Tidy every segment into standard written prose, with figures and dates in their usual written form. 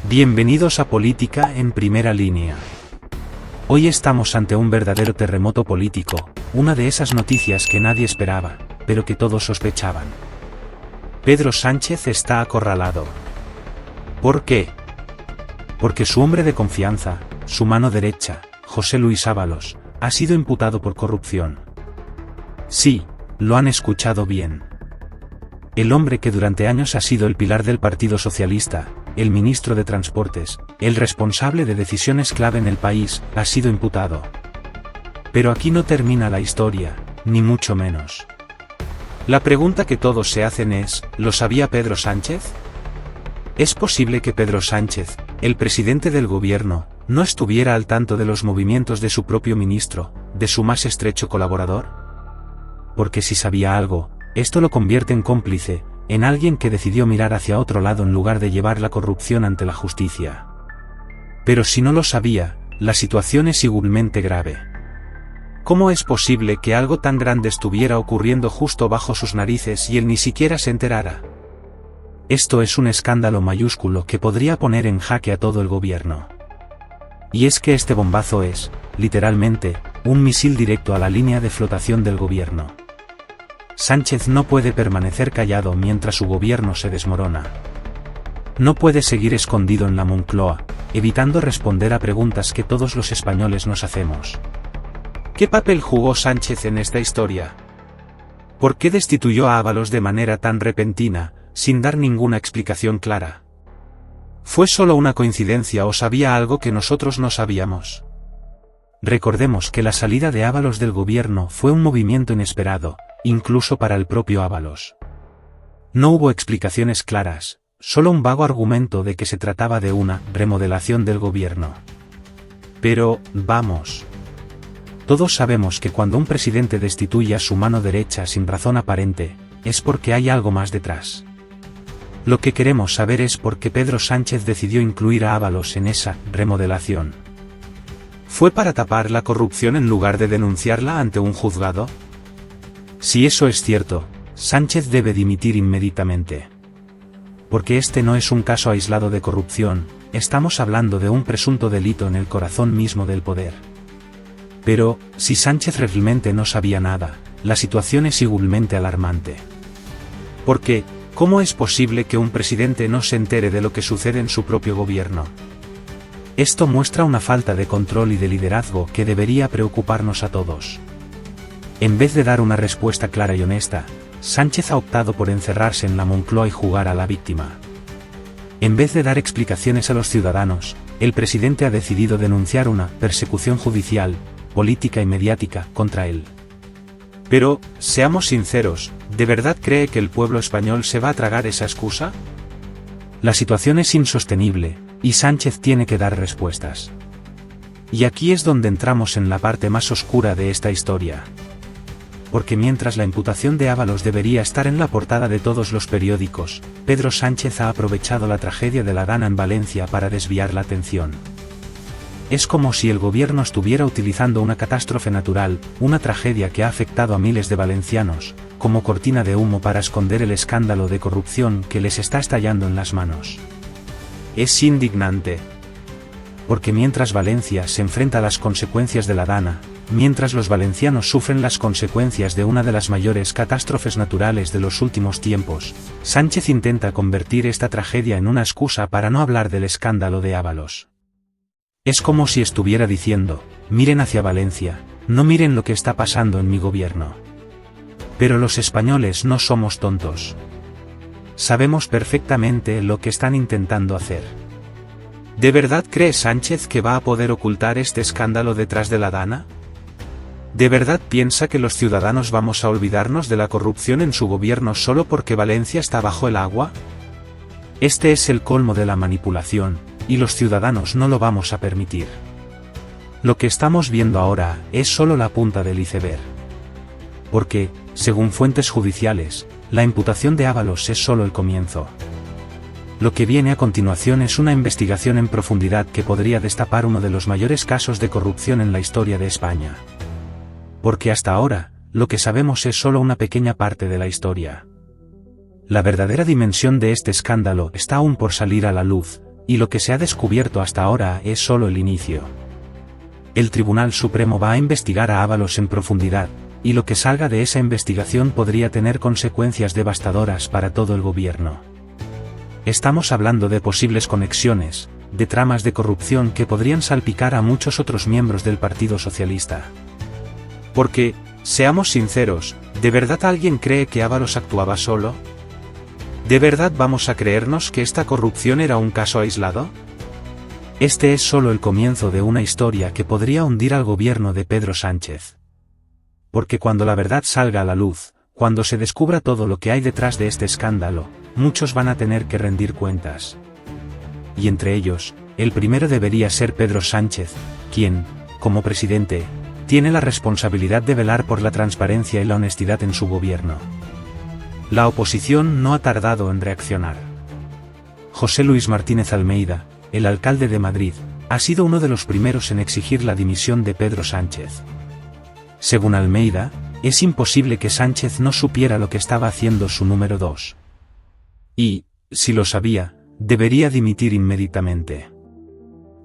Bienvenidos a Política en Primera Línea. Hoy estamos ante un verdadero terremoto político, una de esas noticias que nadie esperaba, pero que todos sospechaban. Pedro Sánchez está acorralado. ¿Por qué? Porque su hombre de confianza, su mano derecha, José Luis Ábalos, ha sido imputado por corrupción. Sí, lo han escuchado bien. El hombre que durante años ha sido el pilar del Partido Socialista, el ministro de Transportes, el responsable de decisiones clave en el país, ha sido imputado. Pero aquí no termina la historia, ni mucho menos. La pregunta que todos se hacen es, ¿lo sabía Pedro Sánchez? ¿Es posible que Pedro Sánchez, el presidente del gobierno, no estuviera al tanto de los movimientos de su propio ministro, de su más estrecho colaborador? Porque si sabía algo, esto lo convierte en cómplice, en alguien que decidió mirar hacia otro lado en lugar de llevar la corrupción ante la justicia. Pero si no lo sabía, la situación es igualmente grave. ¿Cómo es posible que algo tan grande estuviera ocurriendo justo bajo sus narices y él ni siquiera se enterara? Esto es un escándalo mayúsculo que podría poner en jaque a todo el gobierno. Y es que este bombazo es, literalmente, un misil directo a la línea de flotación del gobierno. Sánchez no puede permanecer callado mientras su gobierno se desmorona. No puede seguir escondido en la Moncloa, evitando responder a preguntas que todos los españoles nos hacemos. ¿Qué papel jugó Sánchez en esta historia? ¿Por qué destituyó a Ábalos de manera tan repentina, sin dar ninguna explicación clara? ¿Fue solo una coincidencia o sabía algo que nosotros no sabíamos? Recordemos que la salida de Ábalos del gobierno fue un movimiento inesperado, incluso para el propio Ábalos. No hubo explicaciones claras, solo un vago argumento de que se trataba de una remodelación del gobierno. Pero, vamos. Todos sabemos que cuando un presidente destituye a su mano derecha sin razón aparente, es porque hay algo más detrás. Lo que queremos saber es por qué Pedro Sánchez decidió incluir a Ábalos en esa remodelación. ¿Fue para tapar la corrupción en lugar de denunciarla ante un juzgado? Si eso es cierto, Sánchez debe dimitir inmediatamente. Porque este no es un caso aislado de corrupción, estamos hablando de un presunto delito en el corazón mismo del poder. Pero, si Sánchez realmente no sabía nada, la situación es igualmente alarmante. Porque, ¿cómo es posible que un presidente no se entere de lo que sucede en su propio gobierno? Esto muestra una falta de control y de liderazgo que debería preocuparnos a todos. En vez de dar una respuesta clara y honesta, Sánchez ha optado por encerrarse en la Moncloa y jugar a la víctima. En vez de dar explicaciones a los ciudadanos, el presidente ha decidido denunciar una persecución judicial, política y mediática contra él. Pero, seamos sinceros, ¿de verdad cree que el pueblo español se va a tragar esa excusa? La situación es insostenible, y Sánchez tiene que dar respuestas. Y aquí es donde entramos en la parte más oscura de esta historia. Porque mientras la imputación de Ábalos debería estar en la portada de todos los periódicos, Pedro Sánchez ha aprovechado la tragedia de la Dana en Valencia para desviar la atención. Es como si el gobierno estuviera utilizando una catástrofe natural, una tragedia que ha afectado a miles de valencianos, como cortina de humo para esconder el escándalo de corrupción que les está estallando en las manos. Es indignante. Porque mientras Valencia se enfrenta a las consecuencias de la Dana, mientras los valencianos sufren las consecuencias de una de las mayores catástrofes naturales de los últimos tiempos, Sánchez intenta convertir esta tragedia en una excusa para no hablar del escándalo de Ábalos. Es como si estuviera diciendo, miren hacia Valencia, no miren lo que está pasando en mi gobierno. Pero los españoles no somos tontos. Sabemos perfectamente lo que están intentando hacer. ¿De verdad cree Sánchez que va a poder ocultar este escándalo detrás de la Dana? ¿De verdad piensa que los ciudadanos vamos a olvidarnos de la corrupción en su gobierno solo porque Valencia está bajo el agua? Este es el colmo de la manipulación, y los ciudadanos no lo vamos a permitir. Lo que estamos viendo ahora es solo la punta del iceberg. Porque, según fuentes judiciales, la imputación de Ábalos es solo el comienzo. Lo que viene a continuación es una investigación en profundidad que podría destapar uno de los mayores casos de corrupción en la historia de España. Porque hasta ahora, lo que sabemos es solo una pequeña parte de la historia. La verdadera dimensión de este escándalo está aún por salir a la luz, y lo que se ha descubierto hasta ahora es solo el inicio. El Tribunal Supremo va a investigar a Ábalos en profundidad, y lo que salga de esa investigación podría tener consecuencias devastadoras para todo el gobierno. Estamos hablando de posibles conexiones, de tramas de corrupción que podrían salpicar a muchos otros miembros del Partido Socialista. Porque, seamos sinceros, ¿de verdad alguien cree que Ábalos actuaba solo? ¿De verdad vamos a creernos que esta corrupción era un caso aislado? Este es solo el comienzo de una historia que podría hundir al gobierno de Pedro Sánchez. Porque cuando la verdad salga a la luz, cuando se descubra todo lo que hay detrás de este escándalo, muchos van a tener que rendir cuentas. Y entre ellos, el primero debería ser Pedro Sánchez, quien, como presidente, tiene la responsabilidad de velar por la transparencia y la honestidad en su gobierno. La oposición no ha tardado en reaccionar. José Luis Martínez Almeida, el alcalde de Madrid, ha sido uno de los primeros en exigir la dimisión de Pedro Sánchez. Según Almeida, es imposible que Sánchez no supiera lo que estaba haciendo su número 2. Y, si lo sabía, debería dimitir inmediatamente.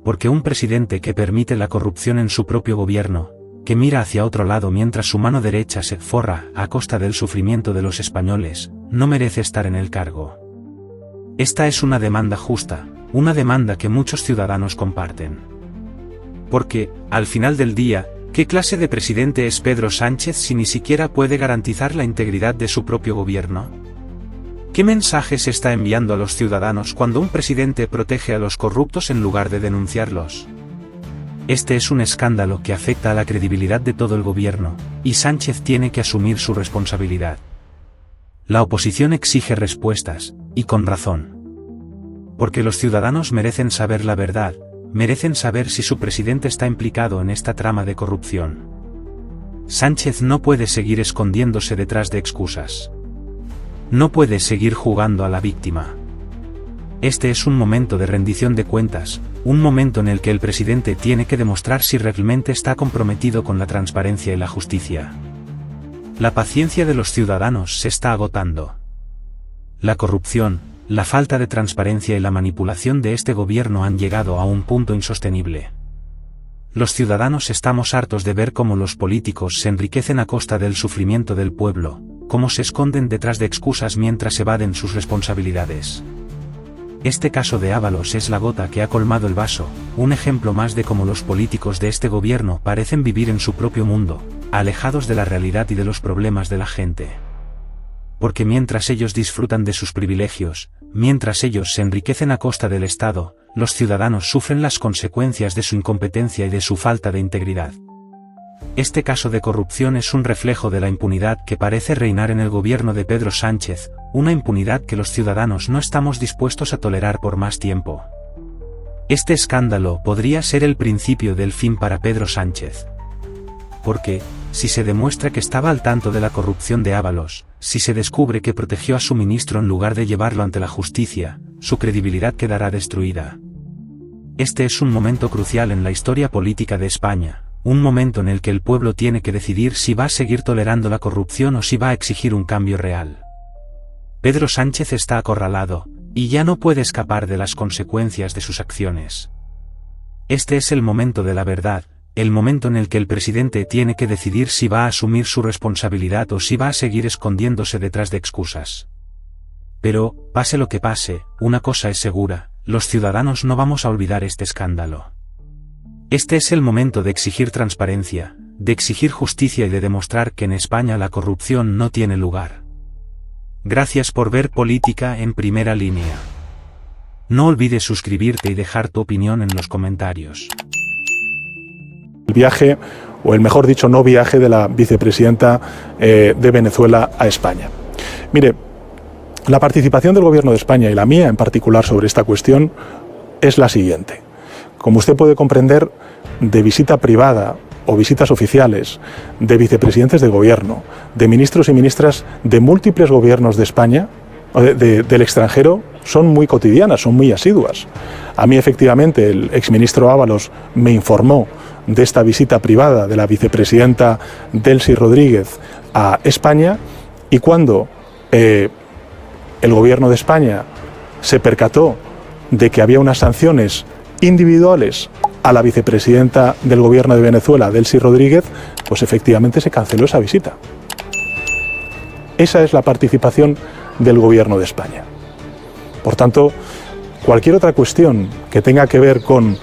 Porque un presidente que permite la corrupción en su propio gobierno, que mira hacia otro lado mientras su mano derecha se forra a costa del sufrimiento de los españoles, no merece estar en el cargo. Esta es una demanda justa, una demanda que muchos ciudadanos comparten. Porque, al final del día, ¿qué clase de presidente es Pedro Sánchez si ni siquiera puede garantizar la integridad de su propio gobierno? ¿Qué mensaje se está enviando a los ciudadanos cuando un presidente protege a los corruptos en lugar de denunciarlos? Este es un escándalo que afecta a la credibilidad de todo el gobierno, y Sánchez tiene que asumir su responsabilidad. La oposición exige respuestas, y con razón. Porque los ciudadanos merecen saber la verdad, merecen saber si su presidente está implicado en esta trama de corrupción. Sánchez no puede seguir escondiéndose detrás de excusas. No puede seguir jugando a la víctima. Este es un momento de rendición de cuentas, un momento en el que el presidente tiene que demostrar si realmente está comprometido con la transparencia y la justicia. La paciencia de los ciudadanos se está agotando. La corrupción, la falta de transparencia y la manipulación de este gobierno han llegado a un punto insostenible. Los ciudadanos estamos hartos de ver cómo los políticos se enriquecen a costa del sufrimiento del pueblo, cómo se esconden detrás de excusas mientras evaden sus responsabilidades. Este caso de Ábalos es la gota que ha colmado el vaso, un ejemplo más de cómo los políticos de este gobierno parecen vivir en su propio mundo, alejados de la realidad y de los problemas de la gente. Porque mientras ellos disfrutan de sus privilegios, mientras ellos se enriquecen a costa del Estado, los ciudadanos sufren las consecuencias de su incompetencia y de su falta de integridad. Este caso de corrupción es un reflejo de la impunidad que parece reinar en el gobierno de Pedro Sánchez, una impunidad que los ciudadanos no estamos dispuestos a tolerar por más tiempo. Este escándalo podría ser el principio del fin para Pedro Sánchez. Porque, si se demuestra que estaba al tanto de la corrupción de Ábalos, si se descubre que protegió a su ministro en lugar de llevarlo ante la justicia, su credibilidad quedará destruida. Este es un momento crucial en la historia política de España, un momento en el que el pueblo tiene que decidir si va a seguir tolerando la corrupción o si va a exigir un cambio real. Pedro Sánchez está acorralado, y ya no puede escapar de las consecuencias de sus acciones. Este es el momento de la verdad, el momento en el que el presidente tiene que decidir si va a asumir su responsabilidad o si va a seguir escondiéndose detrás de excusas. Pero, pase lo que pase, una cosa es segura, los ciudadanos no vamos a olvidar este escándalo. Este es el momento de exigir transparencia, de exigir justicia y de demostrar que en España la corrupción no tiene lugar. Gracias por ver Política en Primera Línea. No olvides suscribirte y dejar tu opinión en los comentarios. El viaje, o el mejor dicho, no viaje de la vicepresidenta de Venezuela a España. Mire, la participación del Gobierno de España y la mía en particular sobre esta cuestión es la siguiente. Como usted puede comprender, de visita privada o visitas oficiales de vicepresidentes de gobierno, de ministros y ministras de múltiples gobiernos de España, del extranjero, son muy cotidianas, son muy asiduas. A mí, efectivamente, el exministro Ábalos me informó de esta visita privada de la vicepresidenta Delcy Rodríguez a España, y cuando el gobierno de España se percató de que había unas sanciones individuales a la vicepresidenta del gobierno de Venezuela, Delcy Rodríguez, pues efectivamente se canceló esa visita. Esa es la participación del gobierno de España. Por tanto, cualquier otra cuestión que tenga que ver con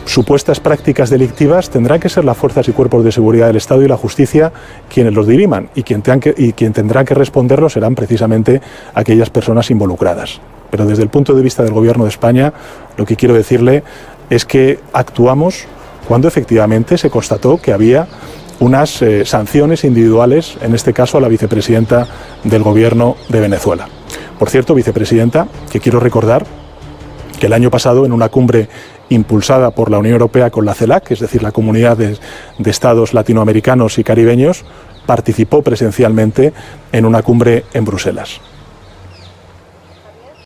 supuestas prácticas delictivas tendrán que ser las fuerzas y cuerpos de seguridad del Estado y la justicia quienes los diriman, y quien tendrá que responderlo serán precisamente aquellas personas involucradas. Pero desde el punto de vista del gobierno de España, lo que quiero decirle es que actuamos cuando efectivamente se constató que había unas sanciones individuales, en este caso a la vicepresidenta del gobierno de Venezuela. Por cierto, vicepresidenta, que quiero recordar que el año pasado, en una cumbre impulsada por la Unión Europea con la CELAC, es decir, la Comunidad de Estados Latinoamericanos y Caribeños, participó presencialmente en una cumbre en Bruselas.